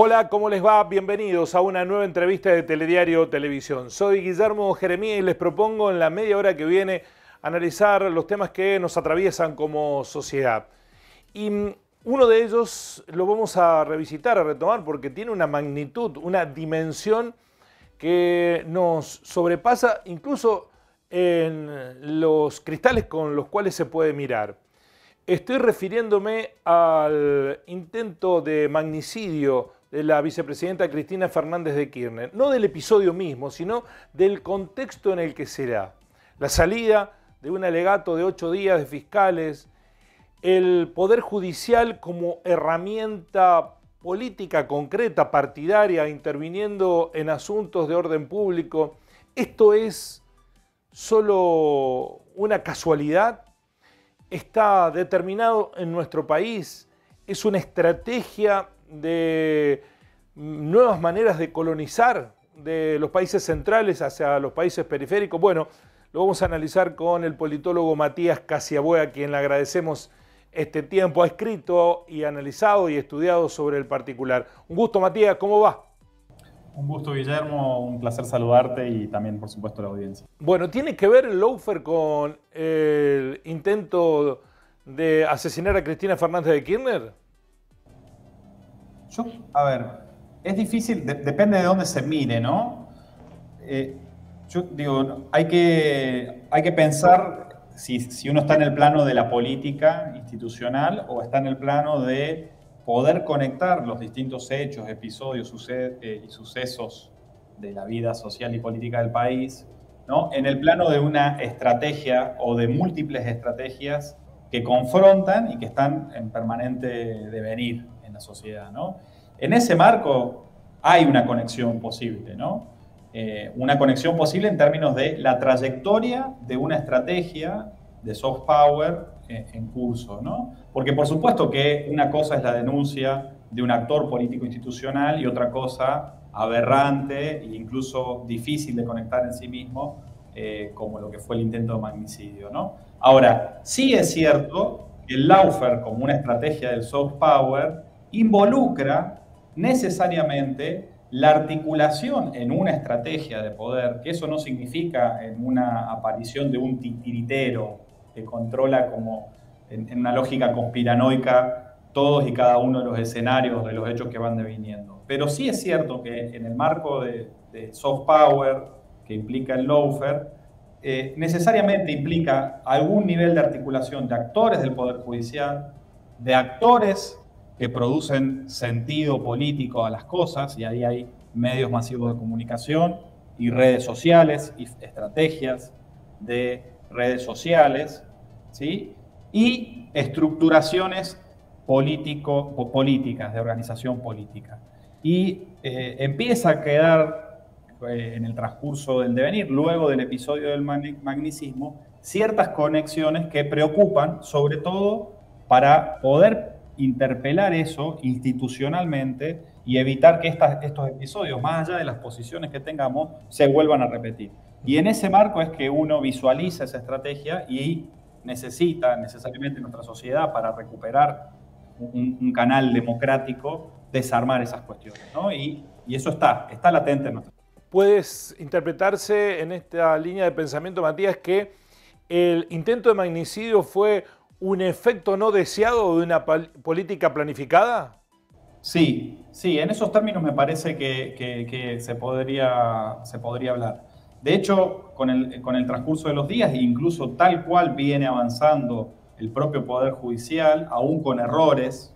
Hola, ¿cómo les va? Bienvenidos a una nueva entrevista de Telediario Televisión. Soy Guillermo Jeremía y les propongo en la media hora que viene analizar los temas que nos atraviesan como sociedad. Y uno de ellos lo vamos a revisitar, a retomar, porque tiene una magnitud, una dimensión que nos sobrepasa incluso en los cristales con los cuales se puede mirar. Estoy refiriéndome al intento de magnicidio de la vicepresidenta Cristina Fernández de Kirchner. No del episodio mismo, sino del contexto en el que se da. La salida de un alegato de 8 días de fiscales, el Poder Judicial como herramienta política concreta, partidaria, interviniendo en asuntos de orden público. ¿Esto es solo una casualidad? ¿Está determinado en nuestro país? ¿Es una estrategia de nuevas maneras de colonizar de los países centrales hacia los países periféricos? Bueno, lo vamos a analizar con el politólogo Matías Casiabue, a quien le agradecemos este tiempo. Ha escrito y analizado y estudiado sobre el particular. Un gusto, Matías, ¿cómo va? Un gusto, Guillermo, un placer saludarte y también, por supuesto, la audiencia. Bueno, ¿tiene que ver el lawfare con el intento de asesinar a Cristina Fernández de Kirchner? A ver, es difícil, depende de dónde se mire, ¿no? Yo digo, hay que pensar si uno está en el plano de la política institucional o está en el plano de poder conectar los distintos hechos, episodios y sucesos de la vida social y política del país, ¿no? En el plano de una estrategia o de múltiples estrategias que confrontan y que están en permanente devenir en la sociedad, ¿no? En ese marco hay una conexión posible, ¿no? Una conexión posible en términos de la trayectoria de una estrategia de soft power en curso, ¿no? Porque por supuesto que una cosa es la denuncia de un actor político institucional y otra cosa aberrante e incluso difícil de conectar en sí mismo, como lo que fue el intento de magnicidio, ¿no? Ahora, sí es cierto que el lawfare como una estrategia del soft power involucra necesariamente la articulación en una estrategia de poder, que eso no significa en una aparición de un titiritero que controla como en una lógica conspiranoica todos y cada uno de los escenarios de los hechos que van deviniendo. Pero sí es cierto que en el marco de soft power que implica el lawfare, necesariamente implica algún nivel de articulación de actores del Poder Judicial, de actores que producen sentido político a las cosas, y ahí hay medios masivos de comunicación y redes sociales y estrategias de redes sociales, ¿sí? Y estructuraciones políticas, de organización política. Y empieza a quedar en el transcurso del devenir, luego del episodio del magnicismo, ciertas conexiones que preocupan, sobre todo para poder interpelar eso institucionalmente y evitar que estos episodios, más allá de las posiciones que tengamos, se vuelvan a repetir. Y en ese marco es que uno visualiza esa estrategia y necesita necesariamente nuestra sociedad para recuperar un canal democrático, desarmar esas cuestiones, ¿no? Y eso está latente en nuestra sociedad. ¿Puedes interpretarse en esta línea de pensamiento, Matías, que el intento de magnicidio fue un efecto no deseado de una política planificada? Sí, en esos términos me parece que se podría hablar. De hecho, con el transcurso de los días, incluso tal cual viene avanzando el propio Poder Judicial, aún con errores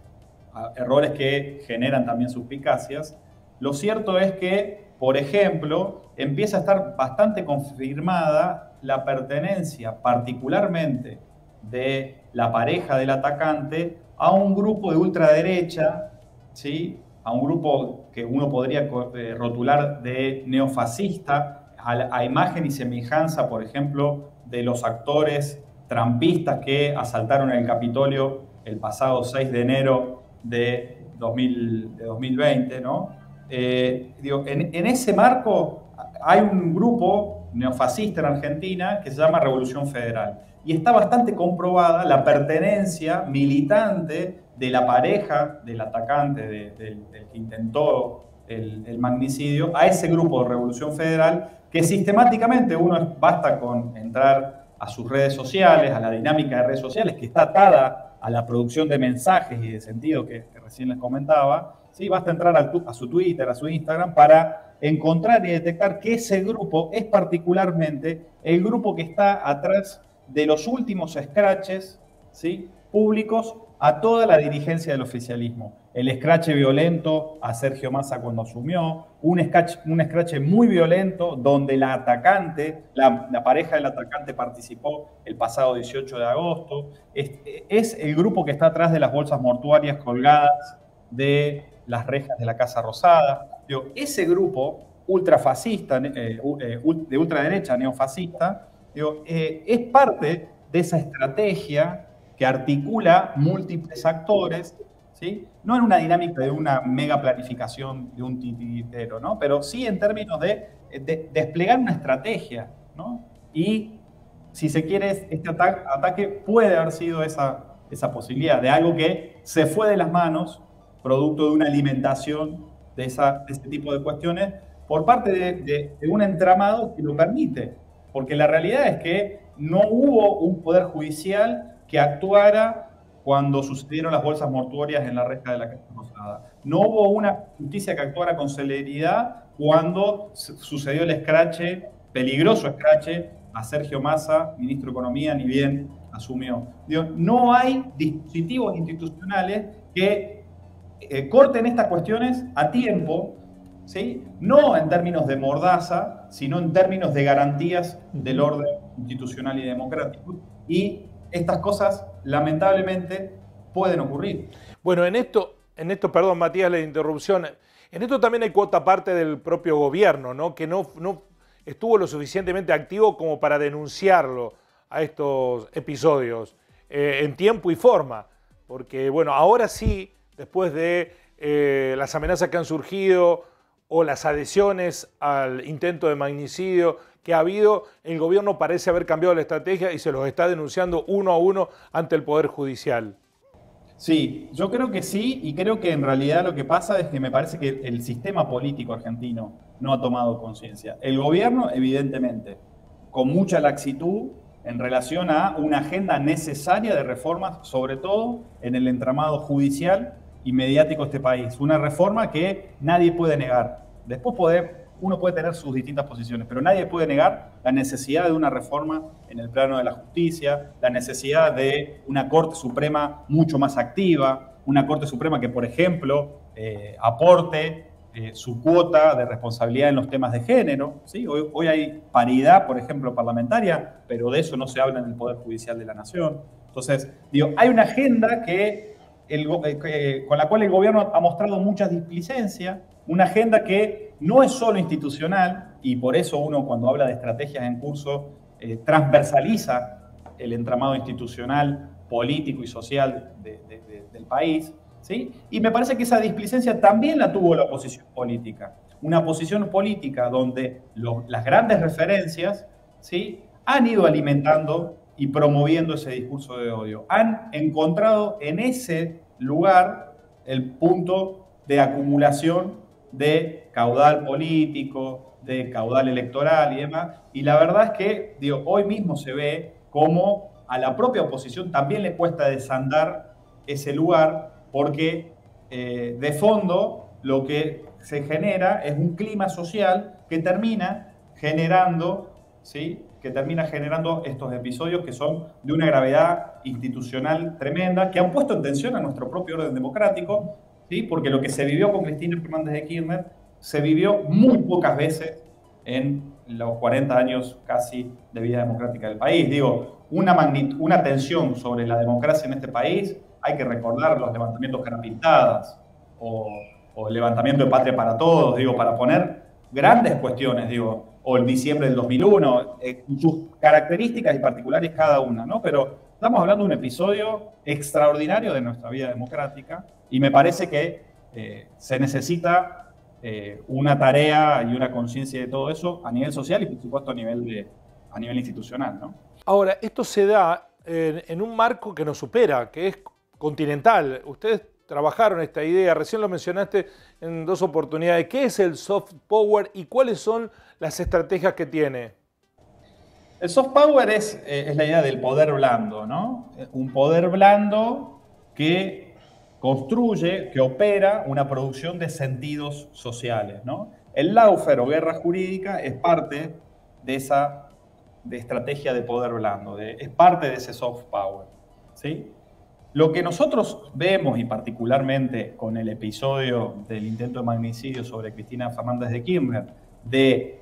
que generan también suspicacias, lo cierto es que, por ejemplo, empieza a estar bastante confirmada la pertenencia, particularmente de la pareja del atacante, a un grupo de ultraderecha, ¿sí? A un grupo que uno podría rotular de neofascista, a imagen y semejanza, por ejemplo, de los actores trampistas que asaltaron el Capitolio el pasado 6 de enero de 2020, ¿no? En ese marco hay un grupo neofascista en Argentina que se llama Revolución Federal. Y está bastante comprobada la pertenencia militante de la pareja del atacante, del que intentó el magnicidio, a ese grupo de Revolución Federal, que sistemáticamente basta con entrar a sus redes sociales, a la dinámica de redes sociales, que está atada a la producción de mensajes y de sentido que recién les comentaba, ¿sí? Basta entrar a su Twitter, a su Instagram, para encontrar y detectar que ese grupo es particularmente el grupo que está atrás de los últimos scratches, ¿sí?, públicos a toda la dirigencia del oficialismo. El escrache violento a Sergio Massa cuando asumió, un escrache muy violento donde la atacante, la pareja del atacante participó el pasado 18 de agosto. Es el grupo que está atrás de las bolsas mortuarias colgadas de las rejas de la Casa Rosada. Ese grupo ultrafascista, de ultraderecha neofascista, es parte de esa estrategia que articula múltiples actores, ¿sí? No en una dinámica de una mega planificación de un titiritero, ¿no? Pero sí en términos de desplegar una estrategia, ¿no? Y si se quiere, este ataque puede haber sido esa posibilidad de algo que se fue de las manos, producto de una alimentación de ese tipo de cuestiones, por parte de un entramado que lo permite. Porque la realidad es que no hubo un poder judicial que actuara cuando sucedieron las bolsas mortuorias en la reja de la Casa Rosada. No hubo una justicia que actuara con celeridad cuando sucedió el escrache, peligroso escrache, a Sergio Massa, ministro de Economía, ni bien asumió. No hay dispositivos institucionales que corten estas cuestiones a tiempo, ¿sí? No en términos de mordaza, sino en términos de garantías del orden institucional y democrático. Y estas cosas, lamentablemente, pueden ocurrir. Bueno, en esto, perdón, Matías, la interrupción, en esto también hay cuota parte del propio gobierno, ¿no? Que no estuvo lo suficientemente activo como para denunciarlo a estos episodios en tiempo y forma. Porque, bueno, ahora sí, después de las amenazas que han surgido o las adhesiones al intento de magnicidio que ha habido, el gobierno parece haber cambiado la estrategia y se los está denunciando uno a uno ante el Poder Judicial. Sí, yo creo que sí, y creo que en realidad lo que pasa es que me parece que el sistema político argentino no ha tomado conciencia. El gobierno, evidentemente, con mucha laxitud en relación a una agenda necesaria de reformas, sobre todo en el entramado judicial y mediático de este país. Una reforma que nadie puede negar. Después uno puede tener sus distintas posiciones, pero nadie puede negar la necesidad de una reforma en el plano de la justicia, la necesidad de una Corte Suprema mucho más activa, una Corte Suprema que, por ejemplo, aporte su cuota de responsabilidad en los temas de género, ¿sí? Hoy hay paridad, por ejemplo, parlamentaria, pero de eso no se habla en el Poder Judicial de la Nación. Entonces, hay una agenda con la cual el gobierno ha mostrado mucha displicencia, una agenda que no es solo institucional, y por eso uno cuando habla de estrategias en curso transversaliza el entramado institucional, político y social del país, ¿sí? Y me parece que esa displicencia también la tuvo la oposición política. Una posición política donde las grandes referencias, ¿sí?, han ido alimentando y promoviendo ese discurso de odio. Han encontrado en ese lugar el punto de acumulación de caudal político, de caudal electoral y demás. Y la verdad es que hoy mismo se ve cómo a la propia oposición también le cuesta desandar ese lugar, porque de fondo lo que se genera es un clima social que termina generando, ¿sí?, estos episodios que son de una gravedad institucional tremenda, que han puesto en tensión a nuestro propio orden democrático, ¿sí? Porque lo que se vivió con Cristina Fernández de Kirchner se vivió muy pocas veces en los 40 años casi de vida democrática del país. Una tensión sobre la democracia en este país, hay que recordar los levantamientos Carapintadas o el levantamiento de Patria para Todos, para poner grandes cuestiones, o el diciembre del 2001, sus características y particulares cada una, ¿no? Pero estamos hablando de un episodio extraordinario de nuestra vida democrática y me parece que se necesita una tarea y una conciencia de todo eso a nivel social y, por supuesto, a nivel institucional, ¿no? Ahora, esto se da en un marco que nos supera, que es continental. Ustedes trabajaron esta idea, recién lo mencionaste en 2 oportunidades. ¿Qué es el soft power y cuáles son las estrategias que tiene? El soft power es la idea del poder blando, ¿no? Un poder blando que construye, que opera una producción de sentidos sociales, ¿no? El lawfare o guerra jurídica es parte de esa estrategia de poder blando, es parte de ese soft power, ¿sí? Lo que nosotros vemos, y particularmente con el episodio del intento de magnicidio sobre Cristina Fernández de Kirchner, de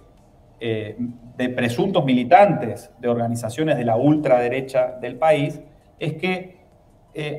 presuntos militantes de organizaciones de la ultraderecha del país, es que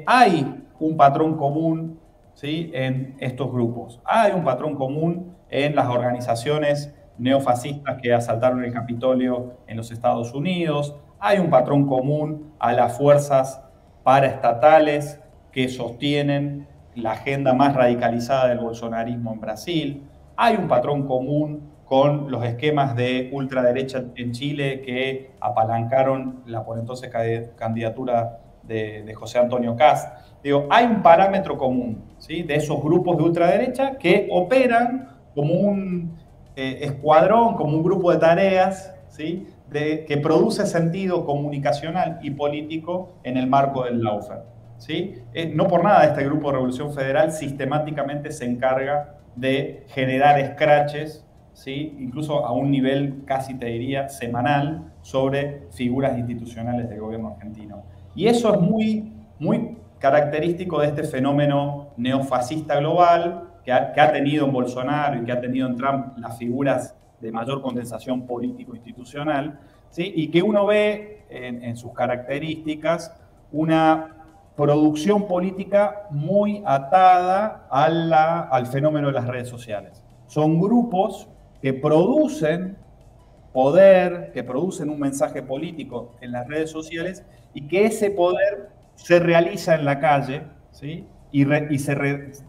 hay un patrón común, ¿sí?, en estos grupos. Hay un patrón común en las organizaciones neofascistas que asaltaron el Capitolio en los Estados Unidos. Hay un patrón común a las fuerzas paraestatales que sostienen la agenda más radicalizada del bolsonarismo en Brasil. Hay un patrón común con los esquemas de ultraderecha en Chile que apalancaron la por entonces candidatura de José Antonio Kast. Digo, hay un parámetro común, ¿sí?, de esos grupos de ultraderecha que operan como un escuadrón, como un grupo de tareas, ¿sí?, que produce sentido comunicacional y político en el marco del lawfare, ¿sí? No por nada este grupo de Revolución Federal sistemáticamente se encarga de generar escraches, ¿sí?, incluso a un nivel casi te diría semanal, sobre figuras institucionales del gobierno argentino. Y eso es muy característico de este fenómeno neofascista global que ha tenido en Bolsonaro y que ha tenido en Trump las figuras de mayor condensación político-institucional, ¿sí?, y que uno ve en sus características una producción política muy atada al fenómeno de las redes sociales. Son grupos que producen poder, que producen un mensaje político en las redes sociales y que ese poder se realiza en la calle, ¿sí?,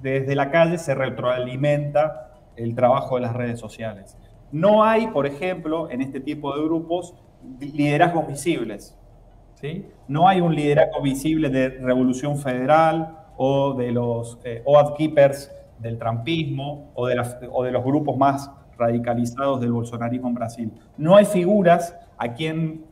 desde la calle se retroalimenta el trabajo de las redes sociales. No hay, por ejemplo, en este tipo de grupos, liderazgos visibles, ¿sí? No hay un liderazgo visible de Revolución Federal o de los Oath Keepers del trumpismo o de los grupos más radicalizados del bolsonarismo en Brasil. No hay figuras a quien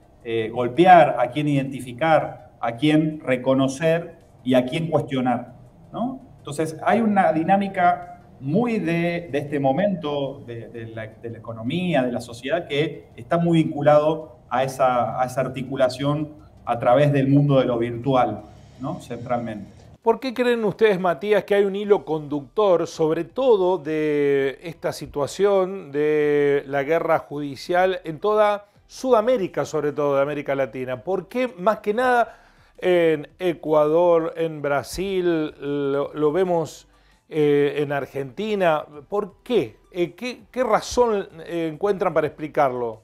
golpear, a quien identificar, a quien reconocer y a quien cuestionar, ¿no? Entonces hay una dinámica muy de este momento de la economía, de la sociedad, que está muy vinculado a esa articulación a través del mundo de lo virtual, ¿no?, centralmente. ¿Por qué creen ustedes, Matías, que hay un hilo conductor, sobre todo de esta situación de la guerra judicial en toda Sudamérica, sobre todo de América Latina? ¿Por qué, más que nada, en Ecuador, en Brasil, lo vemos en Argentina? ¿Por qué? ¿Qué razón encuentran para explicarlo?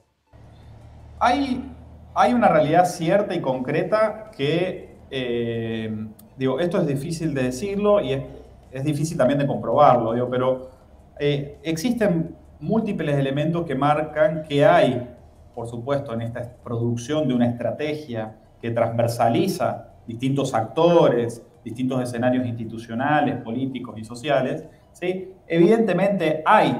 Hay una realidad cierta y concreta que, digo, esto es difícil de decirlo y es difícil también de comprobarlo, digo, pero existen múltiples elementos que marcan que hay, por supuesto, en esta producción de una estrategia que transversaliza distintos actores, distintos escenarios institucionales, políticos y sociales, ¿sí? Evidentemente hay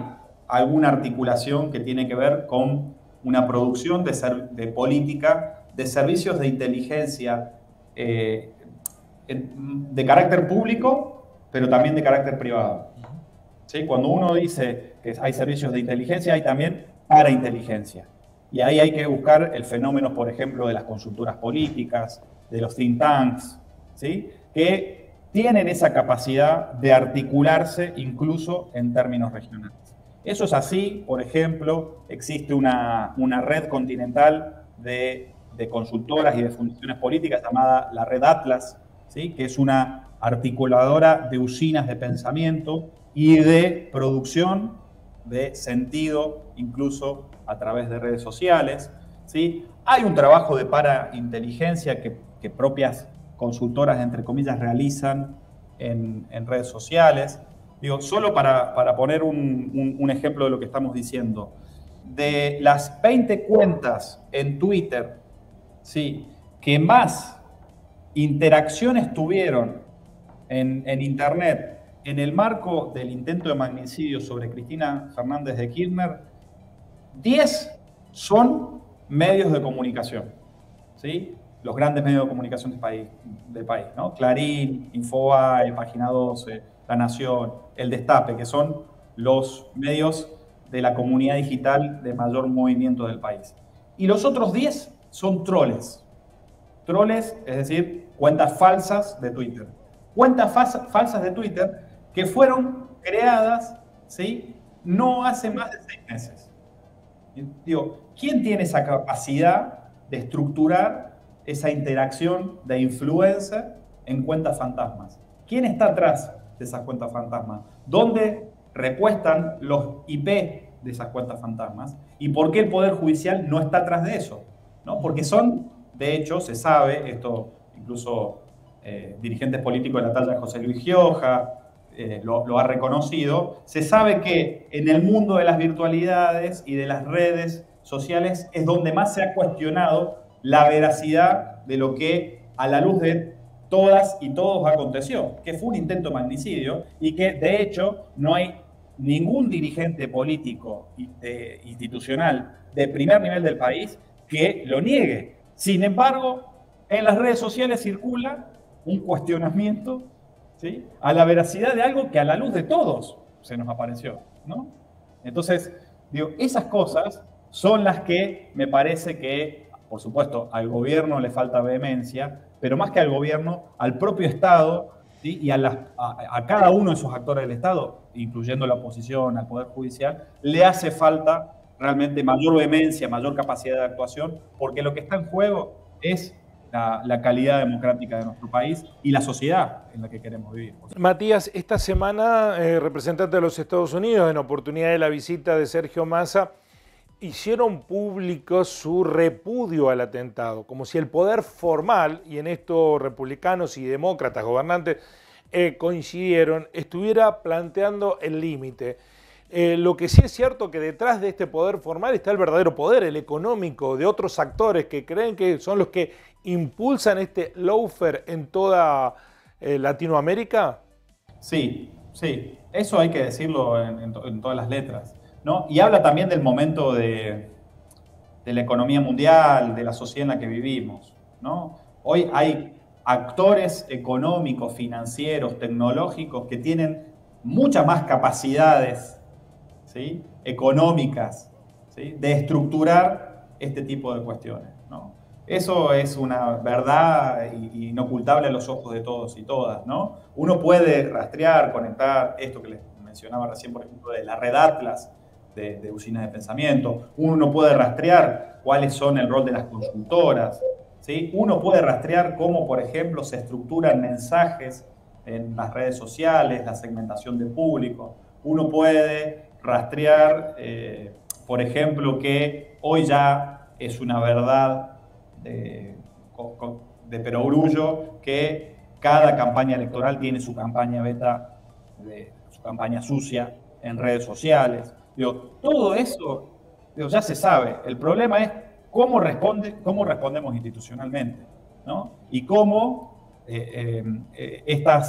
alguna articulación que tiene que ver con una producción de política, de servicios de inteligencia de carácter público, pero también de carácter privado, ¿sí? Cuando uno dice que hay servicios de inteligencia, hay también parainteligencia. Y ahí hay que buscar el fenómeno, por ejemplo, de las consultoras políticas, de los think tanks, ¿sí?, que tienen esa capacidad de articularse incluso en términos regionales. Eso es así, por ejemplo, existe una red continental de consultoras y de fundaciones políticas llamada la Red Atlas, ¿sí?, que es una articuladora de usinas de pensamiento y de producción de sentido, incluso a través de redes sociales, ¿sí? Hay un trabajo de parainteligencia que propias consultoras, entre comillas, realizan en redes sociales. Digo, solo para poner un ejemplo de lo que estamos diciendo, de las 20 cuentas en Twitter, ¿sí?, que más interacciones tuvieron en Internet, en el marco del intento de magnicidio sobre Cristina Fernández de Kirchner, 10 son medios de comunicación, ¿sí? Los grandes medios de comunicación del país, ¿no? Clarín, Infobae, Página 12, La Nación, El Destape, que son los medios de la comunidad digital de mayor movimiento del país. Y los otros 10 son troles. Troles, es decir, cuentas falsas de Twitter. Cuentas falsas de Twitter que fueron creadas, ¿sí?, no hace más de 6 meses. Digo, ¿quién tiene esa capacidad de estructurar esa interacción de influencer en cuentas fantasmas? ¿Quién está atrás de esas cuentas fantasmas? ¿Dónde repuestan los IP de esas cuentas fantasmas? ¿Y por qué el Poder Judicial no está atrás de eso? ¿No? Porque son, de hecho, se sabe, esto incluso dirigentes políticos de la talla de José Luis Gioja lo ha reconocido, se sabe que en el mundo de las virtualidades y de las redes sociales es donde más se ha cuestionado la veracidad de lo que a la luz de todas y todos aconteció, que fue un intento de magnicidio y que de hecho no hay ningún dirigente político institucional de primer nivel del país que lo niegue. Sin embargo, en las redes sociales circula un cuestionamiento, ¿sí?, a la veracidad de algo que a la luz de todos se nos apareció, ¿no? Entonces, digo, esas cosas son las que me parece que, por supuesto, al gobierno le falta vehemencia, pero más que al gobierno, al propio Estado, ¿sí?, y a cada uno de esos actores del Estado, incluyendo la oposición, al Poder Judicial, le hace falta realmente mayor vehemencia, mayor capacidad de actuación, porque lo que está en juego es la calidad democrática de nuestro país y la sociedad en la que queremos vivir. Matías, esta semana, representantes de los Estados Unidos, en oportunidad de la visita de Sergio Massa, hicieron público su repudio al atentado, como si el poder formal, y en esto republicanos y demócratas gobernantes coincidieron, estuviera planteando el límite. Lo que sí es cierto que detrás de este poder formal está el verdadero poder, el económico, de otros actores que creen que son los que impulsan este lawfare en toda Latinoamérica. Sí, sí, eso hay que decirlo en todas las letras, ¿no? Y habla también del momento de la economía mundial, de la sociedad en la que vivimos, ¿no? Hoy hay actores económicos, financieros, tecnológicos que tienen muchas más capacidades, ¿sí?, económicas, ¿sí?, de estructurar este tipo de cuestiones, ¿no? Eso es una verdad inocultable a los ojos de todos y todas, ¿no? Uno puede rastrear, conectar esto que les mencionaba recién, por ejemplo, de la red Atlas de usinas de pensamiento. Uno puede rastrear cuáles son el rol de las consultoras, ¿sí? Uno puede rastrear cómo, por ejemplo, se estructuran mensajes en las redes sociales, la segmentación de público. Uno puede rastrear, por ejemplo, que hoy ya es una verdad de perogrullo que cada campaña electoral tiene su campaña beta, su campaña sucia en redes sociales. Digo, todo eso, digo, ya se sabe. El problema es cómo respondemos institucionalmente, ¿no? Y cómo esta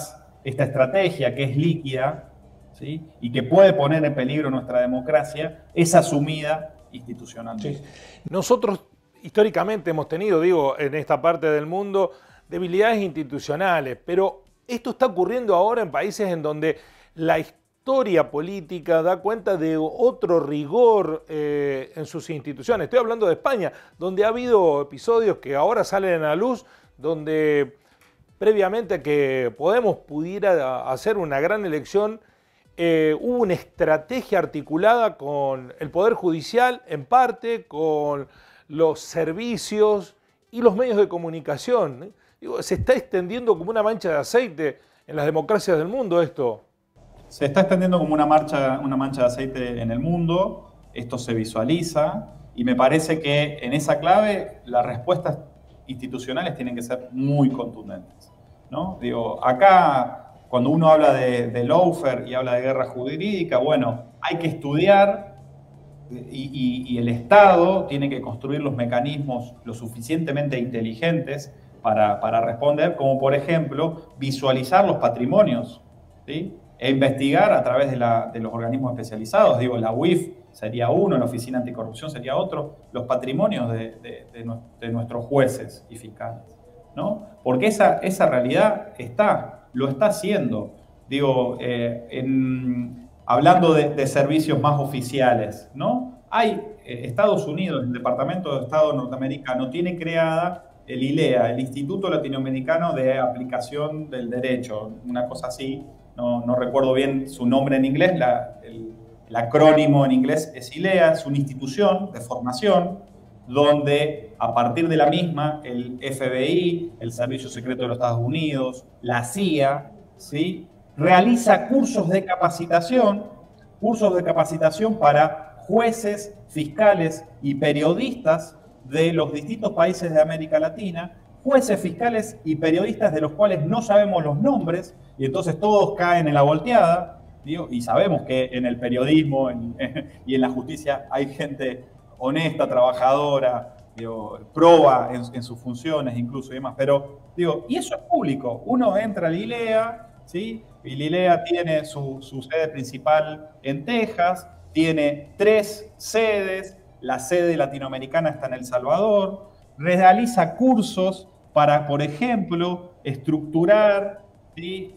estrategia que es líquida, ¿sí?, y que puede poner en peligro nuestra democracia, es asumida institucionalmente. Sí. Nosotros históricamente hemos tenido, digo, en esta parte del mundo, debilidades institucionales, pero esto está ocurriendo ahora en países en donde la historia política da cuenta de otro rigor en sus instituciones. Estoy hablando de España, donde ha habido episodios que ahora salen a la luz, donde previamente a que Podemos pudiera hacer una gran elección, hubo una estrategia articulada con el Poder Judicial, en parte, con los servicios y los medios de comunicación. Digo, se está extendiendo como una mancha de aceite en las democracias del mundo esto. Se está extendiendo como una mancha de aceite en el mundo, esto se visualiza y me parece que en esa clave las respuestas institucionales tienen que ser muy contundentes, ¿no? Digo, acá cuando uno habla de lawfare y habla de guerra jurídica, bueno, hay que estudiar y el Estado tiene que construir los mecanismos lo suficientemente inteligentes para responder, como por ejemplo visualizar los patrimonios, ¿sí? E investigar a través de los organismos especializados. Digo, la UIF sería uno, la Oficina Anticorrupción sería otro, los patrimonios de nuestros jueces y fiscales, ¿no? Porque esa realidad lo está haciendo. Digo, hablando de servicios más oficiales, ¿no? Hay Estados Unidos, el Departamento de Estado norteamericano, tiene creada el ILEA, el Instituto Latinoamericano de Aplicación del Derecho, una cosa así, no recuerdo bien su nombre en inglés, el acrónimo en inglés es ILEA, es una institución de formación donde a partir de la misma el FBI, el Servicio Secreto de los Estados Unidos, la CIA, ¿sí?, realiza cursos de capacitación para jueces, fiscales y periodistas de los distintos países de América Latina, jueces, fiscales y periodistas de los cuales no sabemos los nombres, y entonces todos caen en la volteada, ¿digo? Y sabemos que en el periodismo y en la justicia hay gente honesta, trabajadora, digo, proba en sus funciones incluso y demás, pero digo, y eso es público, uno entra a la ILEA, ¿sí? Y la ILEA tiene su sede principal en Texas, tiene 3 sedes, la sede latinoamericana está en El Salvador, realiza cursos para, por ejemplo, estructurar, ¿sí?,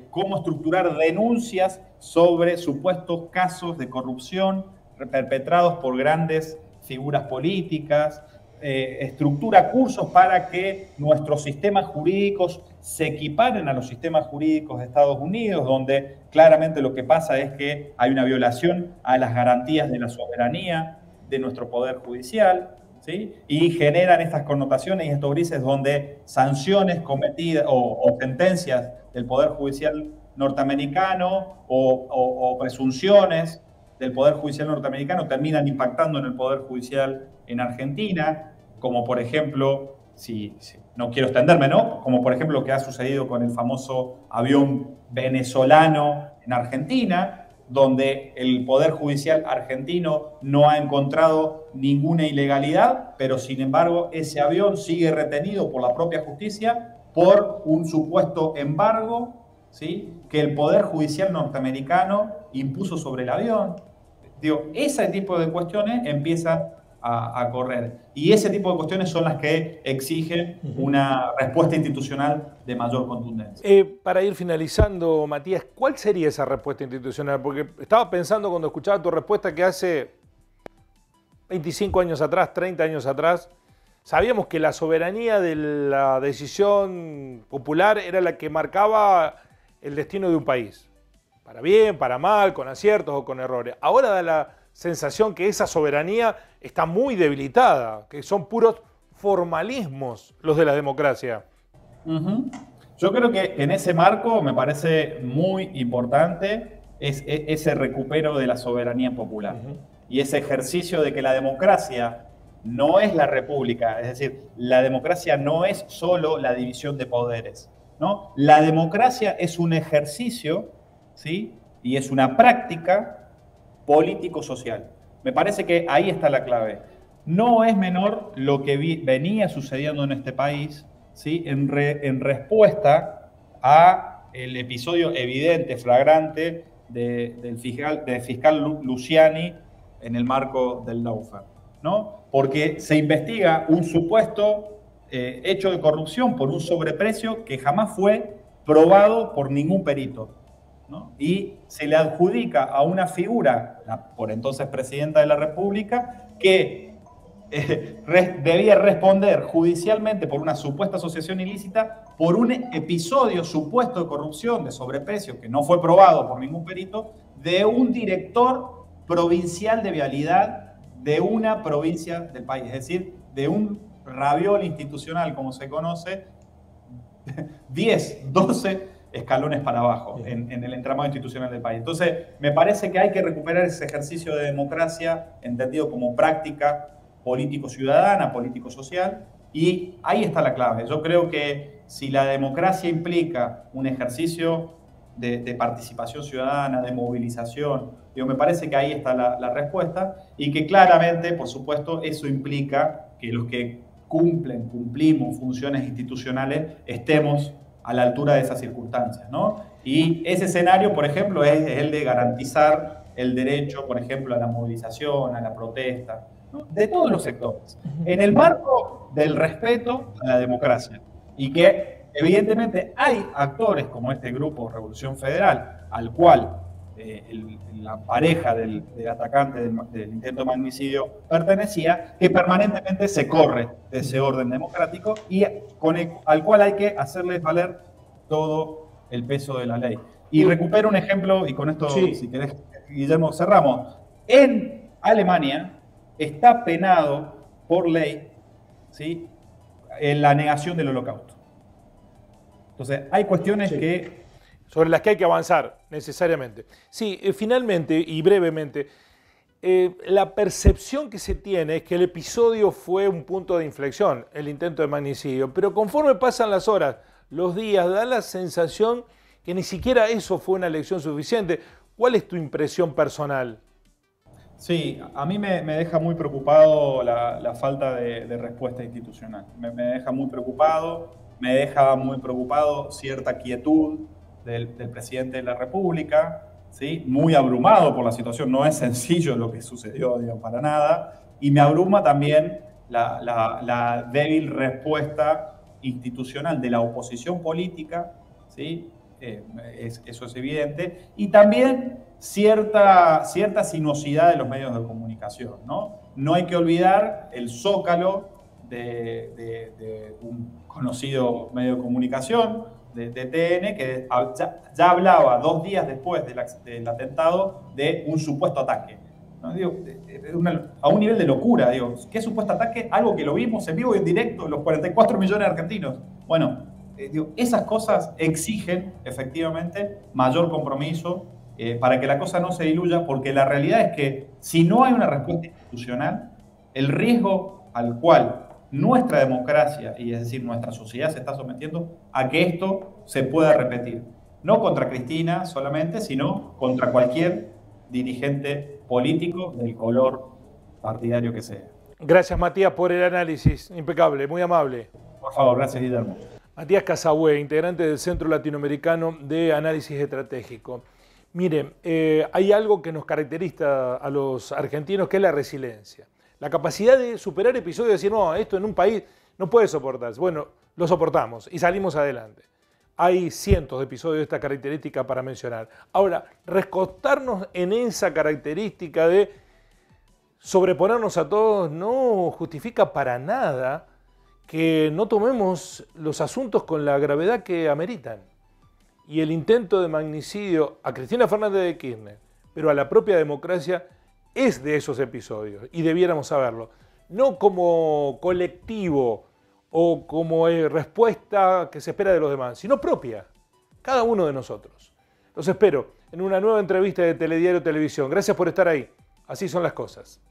cómo estructurar denuncias sobre supuestos casos de corrupción perpetrados por grandes figuras políticas, estructura cursos para que nuestros sistemas jurídicos se equiparen a los sistemas jurídicos de Estados Unidos, donde claramente lo que pasa es que hay una violación a las garantías de la soberanía de nuestro Poder Judicial, ¿sí? Y generan estas connotaciones y estos grises donde sanciones cometidas o sentencias del Poder Judicial norteamericano o presunciones del Poder Judicial norteamericano terminan impactando en el Poder Judicial en Argentina, como por ejemplo, si no quiero extenderme, ¿no? Como por ejemplo lo que ha sucedido con el famoso avión venezolano en Argentina, donde el Poder Judicial argentino no ha encontrado ninguna ilegalidad, pero sin embargo ese avión sigue retenido por la propia justicia por un supuesto embargo, ¿sí?, que el Poder Judicial norteamericano impuso sobre el avión. Digo, ese tipo de cuestiones empiezan a correr. Y ese tipo de cuestiones son las que exigen una respuesta institucional de mayor contundencia. Para ir finalizando, Matías, ¿cuál sería esa respuesta institucional? Porque estaba pensando cuando escuchaba tu respuesta que hace 25 años atrás, 30 años atrás, sabíamos que la soberanía de la decisión popular era la que marcaba el destino de un país. Para bien, para mal, con aciertos o con errores. Ahora da la sensación que esa soberanía está muy debilitada, que son puros formalismos los de la democracia. Yo creo que en ese marco me parece muy importante ese recupero de la soberanía popular y ese ejercicio de que la democracia no es la república, es decir, la democracia no es solo la división de poderes, ¿no? La democracia es un ejercicio, ¿sí?, y es una práctica político-social. Me parece que ahí está la clave. No es menor lo que venía sucediendo en este país, ¿sí?, en respuesta a el episodio evidente, flagrante del fiscal Luciani en el marco del lawfare, ¿no? Porque se investiga un supuesto hecho de corrupción por un sobreprecio que jamás fue probado por ningún perito, ¿no? Y se le adjudica a una figura, la por entonces presidenta de la República, que debía responder judicialmente por una supuesta asociación ilícita por un episodio supuesto de corrupción, de sobreprecio, que no fue probado por ningún perito, de un director provincial de vialidad de una provincia del país, es decir, de un raviol institucional, como se conoce, 10, 12 escalones para abajo en el entramado institucional del país. Entonces, me parece que hay que recuperar ese ejercicio de democracia entendido como práctica político-ciudadana, político-social, y ahí está la clave. Yo creo que si la democracia implica un ejercicio de participación ciudadana, de movilización, me parece que ahí está la respuesta, y que claramente, por supuesto, eso implica que los que cumplimos funciones institucionales, estemos a la altura de esas circunstancias, ¿no? Y ese escenario, por ejemplo, es el de garantizar el derecho, por ejemplo, a la movilización, a la protesta, ¿no? De todos los sectores, en el marco del respeto a la democracia. Y que, evidentemente, hay actores como este grupo Revolución Federal, al cual la pareja del atacante del intento de magnicidio pertenecía, que permanentemente se corre de ese orden democrático y al cual hay que hacerles valer todo el peso de la ley. Y recupero un ejemplo, y con esto, sí, si querés, Guillermo, cerramos. En Alemania está penado por ley, ¿sí?, en la negación del holocausto. Entonces, hay cuestiones que sobre las que hay que avanzar necesariamente. Sí, finalmente y brevemente, la percepción que se tiene es que el episodio fue un punto de inflexión, el intento de magnicidio, pero conforme pasan las horas, los días, da la sensación que ni siquiera eso fue una lección suficiente. ¿Cuál es tu impresión personal? Sí, a mí me deja muy preocupado la falta de respuesta institucional. Me deja muy preocupado, me deja muy preocupado cierta quietud del presidente de la República, ¿sí?, muy abrumado por la situación. No es sencillo lo que sucedió, digamos, para nada. Y me abruma también la débil respuesta institucional de la oposición política, ¿sí? Eso es evidente. Y también cierta sinuosidad de los medios de comunicación, ¿no? No hay que olvidar el zócalo de un conocido medio de comunicación, de TN, que ya hablaba 2 días después del atentado de un supuesto ataque, ¿no? Digo, a un nivel de locura, digo, ¿qué supuesto ataque? Algo que lo vimos en vivo y en directo, los 44 millones de argentinos. Bueno, digo, esas cosas exigen efectivamente mayor compromiso para que la cosa no se diluya, porque la realidad es que si no hay una respuesta institucional, el riesgo al cual nuestra democracia, y es decir, nuestra sociedad se está sometiendo a que esto se pueda repetir. No contra Cristina solamente, sino contra cualquier dirigente político del color partidario que sea. Gracias, Matías, por el análisis. Impecable, muy amable. Por favor, gracias, Guillermo. Matías Casahue, integrante del Centro Latinoamericano de Análisis Estratégico. Mire, hay algo que nos caracteriza a los argentinos, que es la resiliencia. La capacidad de superar episodios y decir, no, esto en un país no puede soportarse. Bueno, lo soportamos y salimos adelante. Hay cientos de episodios de esta característica para mencionar. Ahora, recostarnos en esa característica de sobreponernos a todos no justifica para nada que no tomemos los asuntos con la gravedad que ameritan. Y el intento de magnicidio a Cristina Fernández de Kirchner, pero a la propia democracia, es de esos episodios y debiéramos saberlo. No como colectivo o como respuesta que se espera de los demás, sino propia, cada uno de nosotros. Los espero en una nueva entrevista de Telediario Televisión. Gracias por estar ahí. Así son las cosas.